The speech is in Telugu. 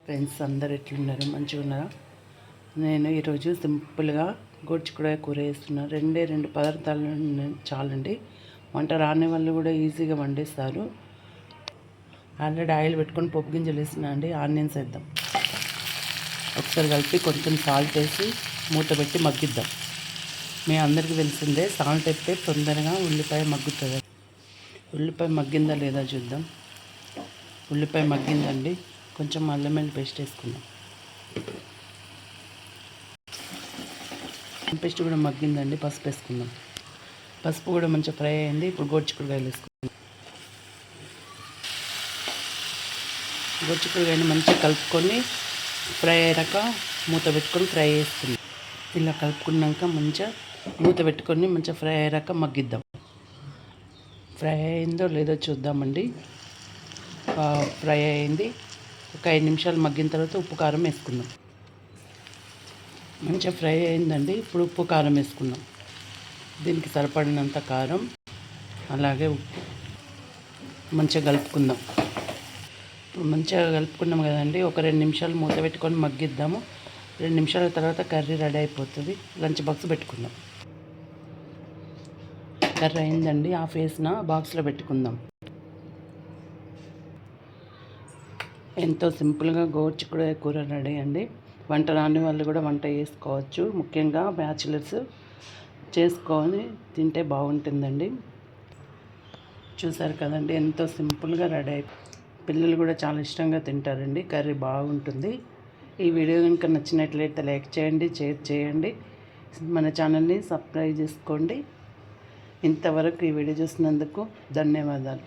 ఫ్రెండ్స్ అందరు ఎట్లున్నారు? మంచిగా ఉన్నారా? నేను ఈరోజు సింపుల్గా గోడ్చిక్కుడుకాయ కూర వేస్తున్నాను. రెండు పదార్థాలు చాలండి. వంట రాని వాళ్ళు కూడా ఈజీగా వండేస్తారు. ఆల్రెడీ ఆయిల్ పెట్టుకొని పోపు గింజలు వేస్తున్నా అండి. ఆనియన్స్ వేద్దాం. ఒకసారి కలిపి కొంచెం సాల్ట్ వేసి మూత పెట్టి మగ్గిద్దాం. మీ అందరికీ తెలిసిందే, సాల్ట్ వేస్తే తొందరగా ఉల్లిపాయ మగ్గుతుంది. ఉల్లిపాయ మగ్గిందా లేదా చూద్దాం. ఉల్లిపాయ మగ్గిందండి. కొంచెం అల్లం వెల్లుల్లి పేస్ట్ వేసుకుందాం. పేస్ట్ కూడా మగ్గిందండి. పసుపు వేసుకుందాం. పసుపు కూడా మంచిగా ఫ్రై అయింది. ఇప్పుడు గోడ్చిక్కుడుకాయలు వేసుకుందాం. గోడ్చిక్కుడుకాయని మంచిగా కలుపుకొని ఫ్రై అయ్యాక మూత పెట్టుకొని ఫ్రై చేసుకుందాం. ఇలా కలుపుకున్నాక మంచిగా మూత పెట్టుకొని మంచిగా ఫ్రై అయ్యాక మగ్గిద్దాం. ఫ్రై అయిందో లేదో చూద్దామండి. ఫ్రై అయింది. ఒక 5 నిమిషాలు మగ్గిన తర్వాత ఉప్పు కారం వేసుకుందాం. మంచిగా ఫ్రై అయిందండి. ఇప్పుడు ఉప్పు కారం వేసుకుందాం. దీనికి సరిపడినంత కారం, అలాగే ఉప్పు మంచిగా కలుపుకుందాం. ఇప్పుడు మంచిగా కలుపుకున్నాం కదండి. ఒక 2 నిమిషాలు మూత పెట్టుకొని మగ్గిద్దాము. 2 నిమిషాల తర్వాత కర్రీ రెడీ అయిపోతుంది. లంచ్ బాక్స్ పెట్టుకుందాం. కర్రీ అయిందండి. హాఫ్ వేసిన బాక్స్లో పెట్టుకుందాం. ఎంతో సింపుల్గా గోడ్చిక్కుడుకాయ కూర రెడీ అండి. వంట రాని వాళ్ళు కూడా వంట చేసుకోవచ్చు. ముఖ్యంగా బ్యాచిలర్స్ చేసుకొని తింటే బాగుంటుందండి. చూసారు కదండి, ఎంతో సింపుల్గా రెడీ అయి పిల్లలు కూడా చాలా ఇష్టంగా తింటారండి. కర్రీ బాగుంటుంది. ఈ వీడియో కనుక నచ్చినట్లయితే లైక్ చేయండి, షేర్ చేయండి, మన ఛానల్ని సబ్స్క్రైబ్ చేసుకోండి. ఇంతవరకు ఈ వీడియో చూసినందుకు ధన్యవాదాలు.